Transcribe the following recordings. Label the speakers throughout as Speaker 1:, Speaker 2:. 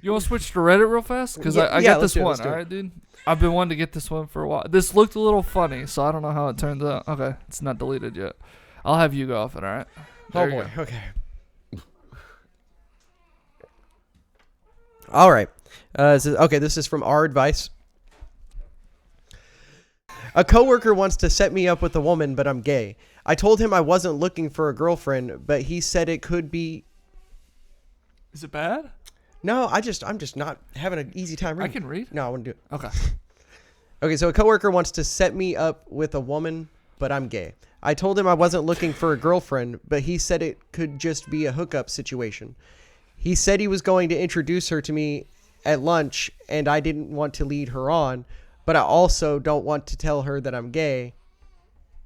Speaker 1: You want to switch to Reddit real fast? Because I got this one. All right, dude. I've been wanting to get this one for a while. This looked a little funny, so I don't know how it turns out. Okay, it's not deleted yet. I'll have you go off it, all right?
Speaker 2: Oh, boy. Okay. All right. This is from Our Advice. A coworker wants to set me up with a woman, but I'm gay. I told him I wasn't looking for a girlfriend, but he said it could be...
Speaker 1: Is it bad?
Speaker 2: No, I'm just not having an easy time reading.
Speaker 1: I can read.
Speaker 2: No, I wouldn't do it.
Speaker 1: Okay.
Speaker 2: Okay, so a coworker wants to set me up with a woman, but I'm gay. I told him I wasn't looking for a girlfriend, but he said it could just be a hookup situation. He said he was going to introduce her to me at lunch, and I didn't want to lead her on, but I also don't want to tell her that I'm gay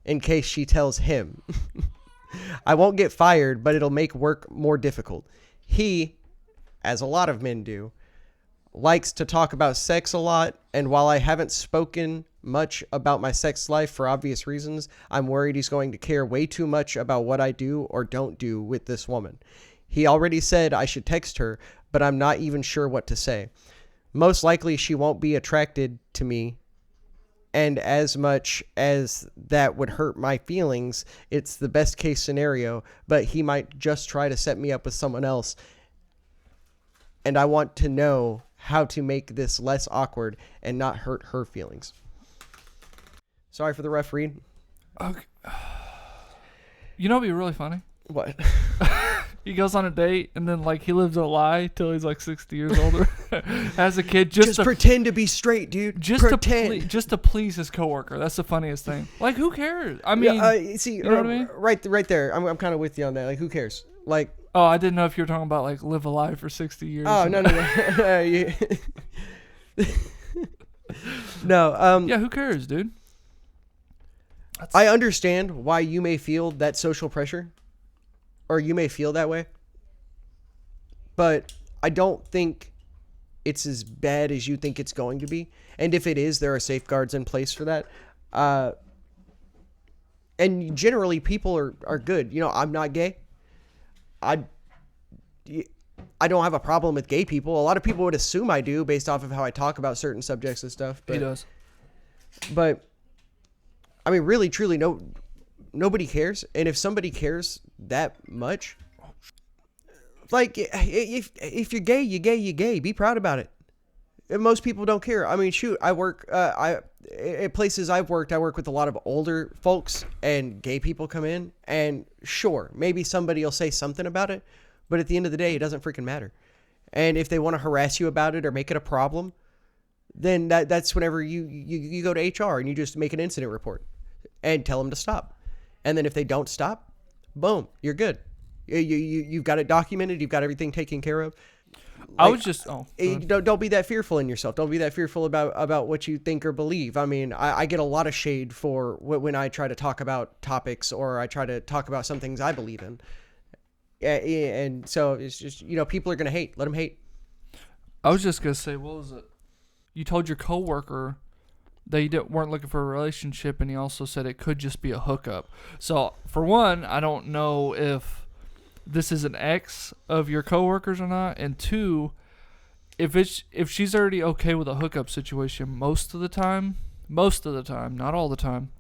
Speaker 2: in case she tells him. I won't get fired, but it'll make work more difficult. He, as a lot of men do, likes to talk about sex a lot, and while I haven't spoken much about my sex life for obvious reasons, I'm worried he's going to care way too much about what I do or don't do with this woman. He already said I should text her, but I'm not even sure what to say. Most likely she won't be attracted to me, and as much as that would hurt my feelings, it's the best case scenario, but he might just try to set me up with someone else. And I want to know how to make this less awkward and not hurt her feelings. Sorry for the rough read.
Speaker 1: Okay. You know what'd be really funny?
Speaker 2: What?
Speaker 1: He goes on a date and then he lives a lie till he's 60 years older. Has a kid just to
Speaker 2: pretend to be straight, dude. Just
Speaker 1: to please his coworker. That's the funniest thing. Who cares? I mean,
Speaker 2: see,
Speaker 1: you know what I mean?
Speaker 2: Right there. I'm kind of with you on that. Who cares?
Speaker 1: Oh, I didn't know if you were talking about live a lie for 60 years.
Speaker 2: Oh, no. No.
Speaker 1: Yeah, who cares, dude?
Speaker 2: I understand why you may feel that social pressure, or you may feel that way, but I don't think it's as bad as you think it's going to be. And if it is, there are safeguards in place for that. And generally, people are good. I'm not gay. I don't have a problem with gay people. A lot of people would assume I do based off of how I talk about certain subjects and stuff. But,
Speaker 1: he does.
Speaker 2: But, I mean, really, truly, nobody cares. And if somebody cares that much, if you're gay, you're gay, you're gay. Be proud about it. And most people don't care. I mean, shoot, I work, at places I've worked, I work with a lot of older folks, and gay people come in, and sure, maybe somebody will say something about it, but at the end of the day, it doesn't freaking matter. And if they want to harass you about it or make it a problem, then that's whenever you go to HR and you just make an incident report and tell them to stop. And then if they don't stop, boom, you're good. You've got it documented. You've got everything taken care of.
Speaker 1: I was just
Speaker 2: don't be that fearful in yourself. Don't be that fearful about what you think or believe. I mean, I get a lot of shade for when I try to talk about topics or I try to talk about some things I believe in. And so it's just, people are going to hate. Let them hate.
Speaker 1: I was just going to say, what was it? You told your coworker that you weren't looking for a relationship, and he also said it could just be a hookup. So for one, I don't know if this is an ex of your coworkers or not, and two, if she's already okay with a hookup situation most of the time, not all the time,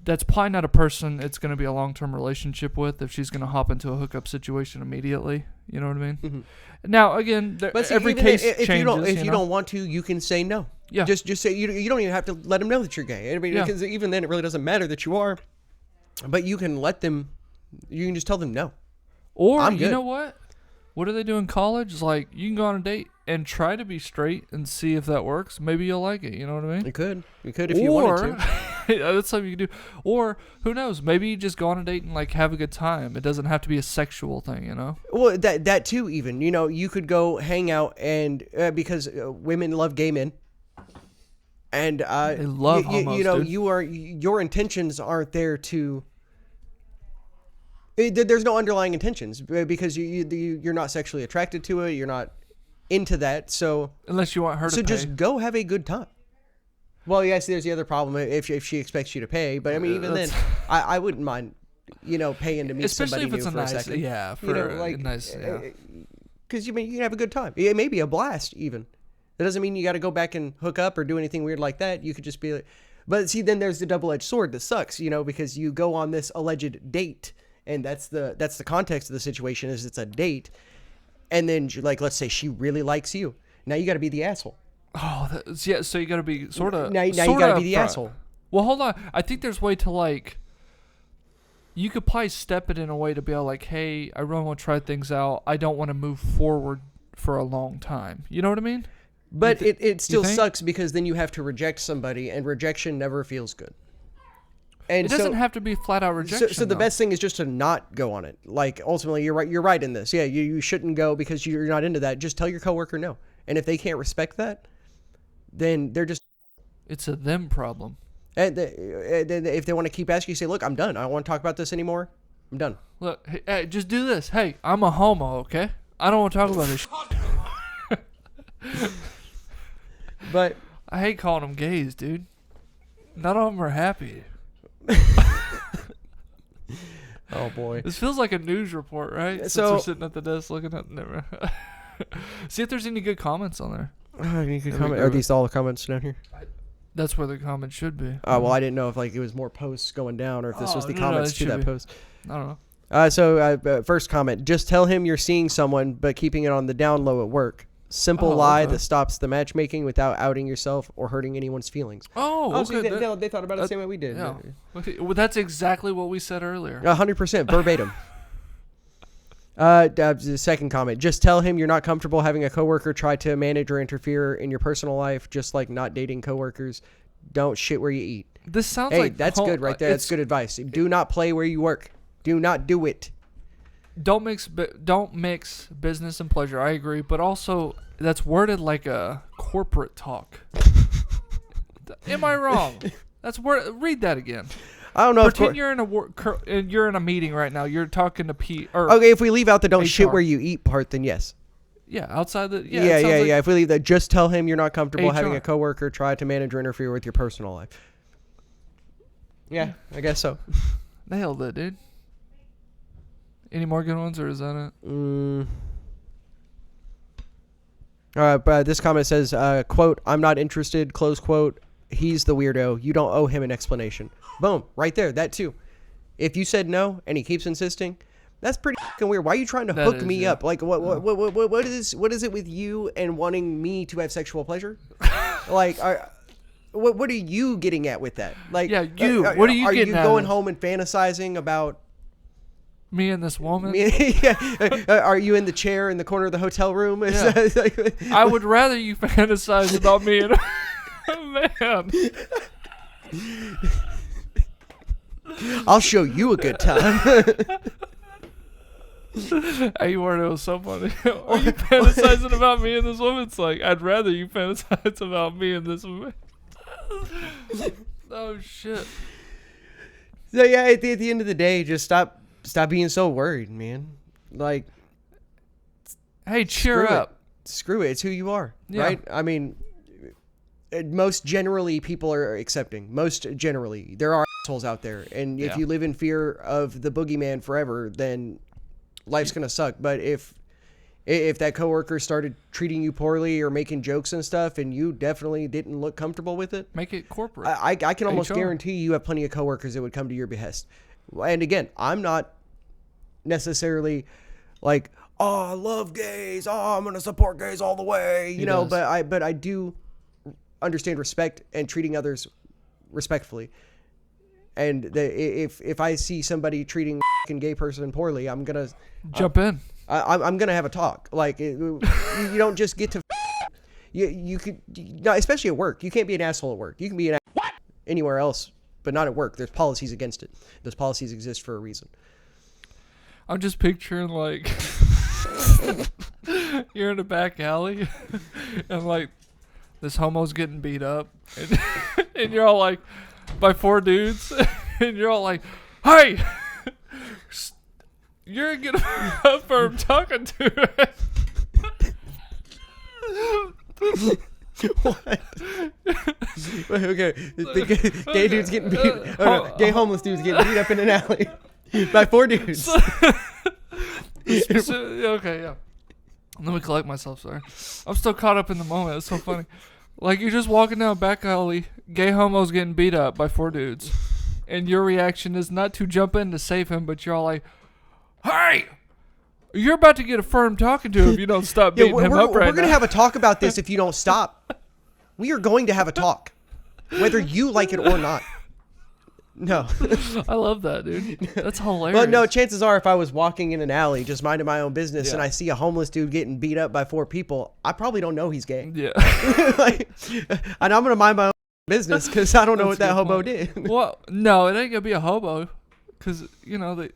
Speaker 1: that's probably not a person it's going to be a long-term relationship with if she's going to hop into a hookup situation immediately. You know what I mean? Mm-hmm. Now, again, every case changes.
Speaker 2: If you don't want to, you can say no.
Speaker 1: Yeah.
Speaker 2: Just say you don't even have to let them know that you're gay. Because even then, it really doesn't matter that you are. But you can let them. You can just tell them no.
Speaker 1: Or you know what? What do they do in college? You can go on a date and try to be straight and see if that works. Maybe you'll like it. You know what I mean?
Speaker 2: You could if you wanted to.
Speaker 1: That's something you can do. Or who knows? Maybe you just go on a date and have a good time. It doesn't have to be a sexual thing.
Speaker 2: Well, that too. Even you could go hang out and because women love gay men. And
Speaker 1: they love homos, dude.
Speaker 2: Your intentions aren't there to. There's no underlying intentions because you're not sexually attracted to it. You're not into that. So
Speaker 1: unless you want her to pay.
Speaker 2: So just go have a good time. Well, yes, there's the other problem if she expects you to pay. But I mean, even then, I wouldn't mind, paying to meet
Speaker 1: especially
Speaker 2: somebody
Speaker 1: if it's
Speaker 2: new
Speaker 1: a
Speaker 2: for
Speaker 1: nice,
Speaker 2: a second.
Speaker 1: Yeah, for a nice. Yeah.
Speaker 2: Because you can have a good time. It may be a blast even. That doesn't mean you got to go back and hook up or do anything weird like that. You could just be like, but see, then there's the double-edged sword that sucks, because you go on this alleged date, and that's the context of the situation is it's a date, and then like let's say she really likes you. Now you got to be the asshole.
Speaker 1: Oh, yeah. So you got to be sort of.
Speaker 2: Now you got to be the asshole.
Speaker 1: Well, hold on. I think there's a way to like. You could probably step it in a way to be like, hey, I really want to try things out. I don't want to move forward for a long time. You know what I mean?
Speaker 2: But it still sucks because then you have to reject somebody, and rejection never feels good. And
Speaker 1: it doesn't have to be flat out rejection.
Speaker 2: So the best thing is just to not go on it. Like ultimately, you're right. You're right in this. Yeah, you shouldn't go because you're not into that. Just tell your coworker no. And if they can't respect that, then they're just.
Speaker 1: It's a them problem.
Speaker 2: And if they want to keep asking, you say, "Look, I'm done. I don't want to talk about this anymore. I'm done."
Speaker 1: Look, hey, just do this. Hey, I'm a homo. Okay, I don't want to talk about this.
Speaker 2: But
Speaker 1: I hate calling them gays, dude. None of them are happy.
Speaker 2: Oh boy,
Speaker 1: this feels like a news report, right? Since we're sitting at the desk looking at never. See if there's any good comments on there.
Speaker 2: Any good comment? Are these all the comments down here?
Speaker 1: That's where the comments should be.
Speaker 2: Oh well, I didn't know if like it was more posts going down or if this was the comments to that post.
Speaker 1: I don't
Speaker 2: know. First comment: just tell him you're seeing someone, but keeping it on the down low at work. Simple lie that stops the matchmaking without outing yourself or hurting anyone's feelings.
Speaker 1: Okay.
Speaker 2: They thought about it the same way we did.
Speaker 1: Yeah. Well, that's exactly what we said earlier.
Speaker 2: 100% verbatim. The second comment. Just tell him you're not comfortable having a coworker try to manage or interfere in your personal life, just like not dating coworkers. Don't shit where you eat.
Speaker 1: This sounds
Speaker 2: like...
Speaker 1: like...
Speaker 2: that's good right there. That's good advice. Do not play where you work. Do not do it.
Speaker 1: Don't mix business and pleasure. I agree, but also that's worded like a corporate talk. Am I wrong? Read that again.
Speaker 2: I don't know.
Speaker 1: Pretend you're in you're in a meeting right now. You're talking to Pete.
Speaker 2: Okay, if we leave out the don't
Speaker 1: HR.
Speaker 2: Shit where you eat part, then yes.
Speaker 1: Yeah, outside the
Speaker 2: yeah. If we leave that, just tell him you're not comfortable
Speaker 1: HR.
Speaker 2: having a coworker try to manage or interfere with your personal life. Yeah, I guess so.
Speaker 1: Nailed it, dude. Any more good ones, or is that it?
Speaker 2: All right, but this comment says, quote, I'm not interested, close quote. He's the weirdo. You don't owe him an explanation. Boom, right there, that too. If you said no and he keeps insisting, that's pretty fucking weird. Why are you trying to hook me up? Like, what is it with you and wanting me to have sexual pleasure? Like, what are you getting at with that? Like,
Speaker 1: yeah, what are you getting at?
Speaker 2: Are you going home and fantasizing about
Speaker 1: me and this woman?
Speaker 2: Are you in the chair in the corner of the hotel room?
Speaker 1: Yeah. I would rather you fantasize about me and man.
Speaker 2: I'll show you a good time.
Speaker 1: Hey, you weren't. It was so funny. Are you fantasizing about me and this woman? It's like, I'd rather you fantasize about me and this woman. Oh, shit.
Speaker 2: So, yeah, at the end of the day, just stop being so worried, man. Like,
Speaker 1: hey, cheer up.
Speaker 2: Screw it. It's who you are, right? I mean, most generally, people are accepting. Most generally, there are assholes out there. And if you live in fear of the boogeyman forever, then life's going to suck. But if that coworker started treating you poorly or making jokes and stuff, and you definitely didn't look comfortable with it,
Speaker 1: make it corporate.
Speaker 2: I can almost guarantee you have plenty of coworkers that would come to your behest. And again, I'm not necessarily like, oh, I love gays. Oh, I'm going to support gays all the way. You know, but I do understand respect and treating others respectfully. And if I see somebody treating a gay person poorly, I'm going to
Speaker 1: jump in.
Speaker 2: I'm going to have a talk. Like, you don't just get to you could, especially at work. You can't be an asshole at work. You can be an asshole anywhere else, but not at work. There's policies against it. Those policies exist for a reason.
Speaker 1: I'm just picturing, like, you're in a back alley, and, like, this homo's getting beat up, and you're all, like, by four dudes, and you're all like, hey, you're getting up for him talking to it.
Speaker 2: What? Okay, the gay dude's getting beat. Gay homeless dude's getting beat up in an alley by four dudes.
Speaker 1: Okay, yeah. Let me collect myself, sorry. I'm still caught up in the moment. It's so funny. Like, you're just walking down a back alley, gay homo's getting beat up by 4 dudes. And your reaction is not to jump in to save him, but you're all like, hey! You're about to get a firm talking to if you don't stop beating him up right now.
Speaker 2: We're going to have a talk about this if you don't stop. We are going to have a talk. Whether you like it or not. No.
Speaker 1: I love that, dude. That's hilarious.
Speaker 2: Well, no, chances are if I was walking in an alley just minding my own business and I see a homeless dude getting beat up by 4 people, I probably don't know he's gay.
Speaker 1: Yeah.
Speaker 2: And I'm going to mind my own business because I don't know what that hobo
Speaker 1: point.
Speaker 2: did.
Speaker 1: Well, no, it ain't going to be a hobo because,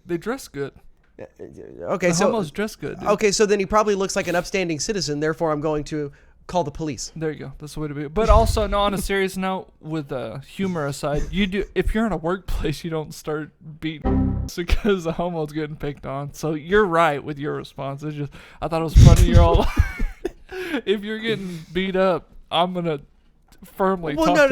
Speaker 1: they dress good.
Speaker 2: Okay,
Speaker 1: the
Speaker 2: so
Speaker 1: homos dress good, dude.
Speaker 2: Okay, so then he probably looks like an upstanding citizen. Therefore, I'm going to call the police.
Speaker 1: There you go. That's the way to be. But also, no, on a serious note, with humor aside, you do if you're in a workplace, you don't start beating because the homo's getting picked on. So you're right with your response. It's just I thought it was funny. You're all if you're getting beat up, I'm gonna firmly.
Speaker 2: Well,
Speaker 1: talk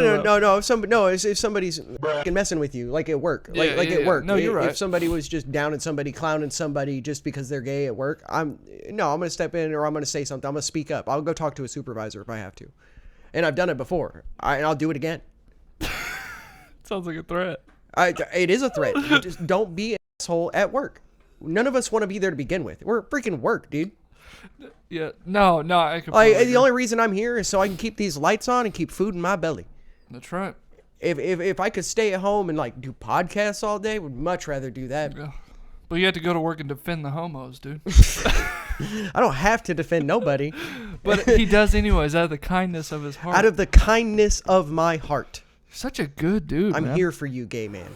Speaker 2: no. If somebody's messing with you, like at work, at work.
Speaker 1: No, you're right.
Speaker 2: If somebody was just downing somebody, clowning somebody just because they're gay at work, I'm gonna step in or I'm gonna say something. I'm gonna speak up. I'll go talk to a supervisor if I have to, and I've done it before. And I'll do it again.
Speaker 1: Sounds like a threat.
Speaker 2: It is a threat. You just don't be an asshole at work. None of us want to be there to begin with. We're freaking work, dude.
Speaker 1: Yeah, no, I completely agree.
Speaker 2: The only reason I'm here is so I can keep these lights on and keep food in my belly.
Speaker 1: That's right.
Speaker 2: If I could stay at home and like do podcasts all day, would much rather do that.
Speaker 1: Yeah. But you have to go to work and defend the homos, dude.
Speaker 2: I don't have to defend nobody.
Speaker 1: But he does anyways, out of the kindness of his heart.
Speaker 2: Out of the kindness of my heart.
Speaker 1: Such a good dude,
Speaker 2: I'm
Speaker 1: man.
Speaker 2: here for you, gay man.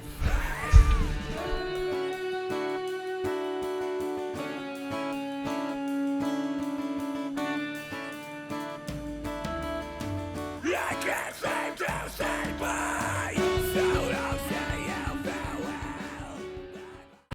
Speaker 3: I can't